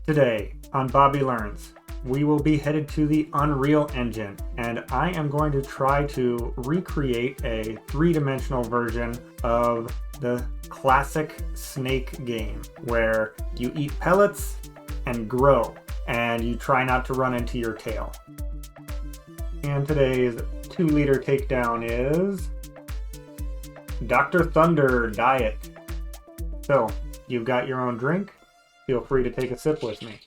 Today on Bobby Learns, we will be headed to the Unreal Engine, and I am going to try to recreate a three-dimensional version of the classic snake game, where you eat pellets and grow, and you try not to run into your tail. And today's 2-liter takedown is Dr. Thunder Diet. So, you've got your own drink. Feel free to take a sip with me.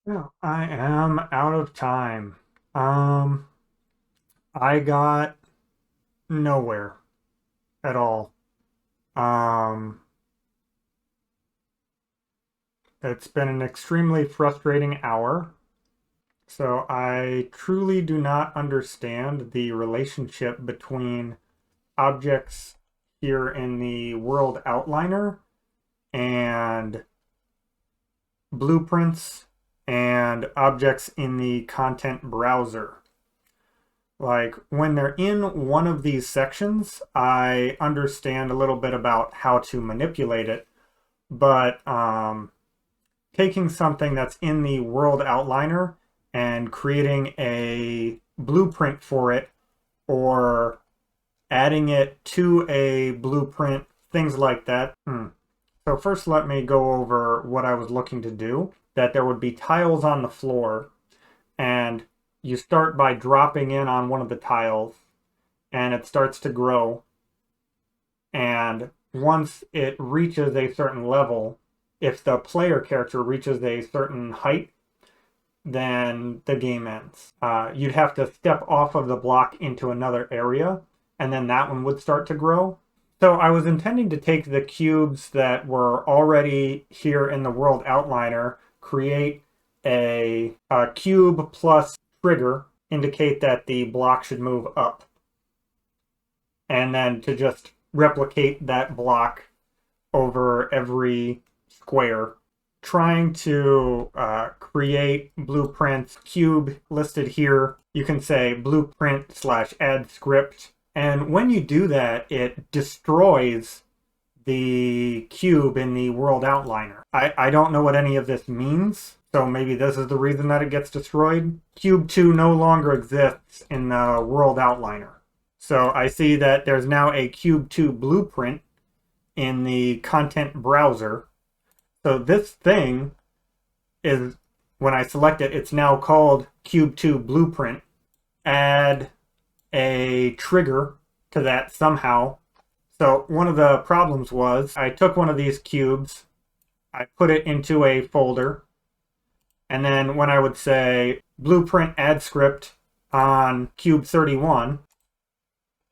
Well, I am out of time. I got nowhere at all. It's been an extremely frustrating hour. So I truly do not understand the relationship between objects here in the world outliner and blueprints and objects in the content browser. Like, when they're in one of these sections, I understand a little bit about how to manipulate it, but taking something that's in the world outliner and creating a blueprint for it, or adding it to a blueprint, things like that. So first let me go over what I was looking to do. That there would be tiles on the floor, and you start by dropping in on one of the tiles, and it starts to grow. And once it reaches a certain level, if the player character reaches a certain height, then the game ends. You'd have to step off of the block into another area, and then that one would start to grow. So I was intending to take the cubes that were already here in the world outliner, create a cube plus trigger, indicate that the block should move up, and then to just replicate that block over every square. Trying to create blueprints. Cube listed here, you can say blueprint/add script, and when you do that, it destroys the cube in the world outliner. I don't know what any of this means, so maybe this is the reason that it gets destroyed. Cube 2 no longer exists in the world outliner. So I see that there's now a Cube 2 blueprint in the content browser. So this thing is, when I select it, it's now called Cube 2 blueprint. Add a trigger to that somehow. So one of the problems was I took one of these cubes, I put it into a folder, and then when I would say blueprint add script on cube 31,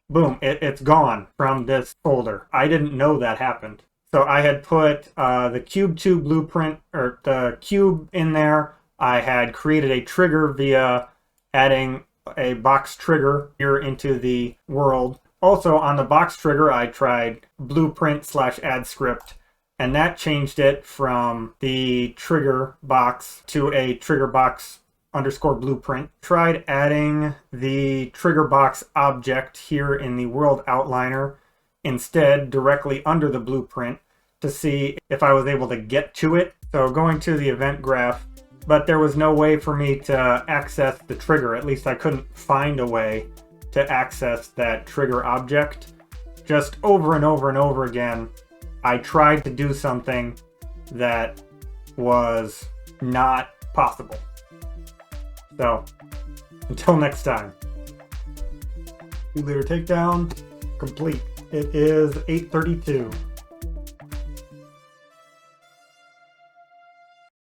boom, it's gone from this folder. I didn't know that happened. So I had put the cube 2 blueprint, or the cube in there. I had created a trigger via adding a box trigger here into the world. Also on the box trigger, I tried blueprint/add script, And that changed it from the trigger box to a trigger box underscore blueprint. Tried adding the trigger box object here in the world outliner instead directly under the blueprint to see if I was able to get to it. So going to the event graph, but there was no way for me to access the trigger. At least I couldn't find a way to access that trigger object. Just over and over and over again, I tried to do something that was not possible. So, until next time. Leader takedown complete. It is 8:32.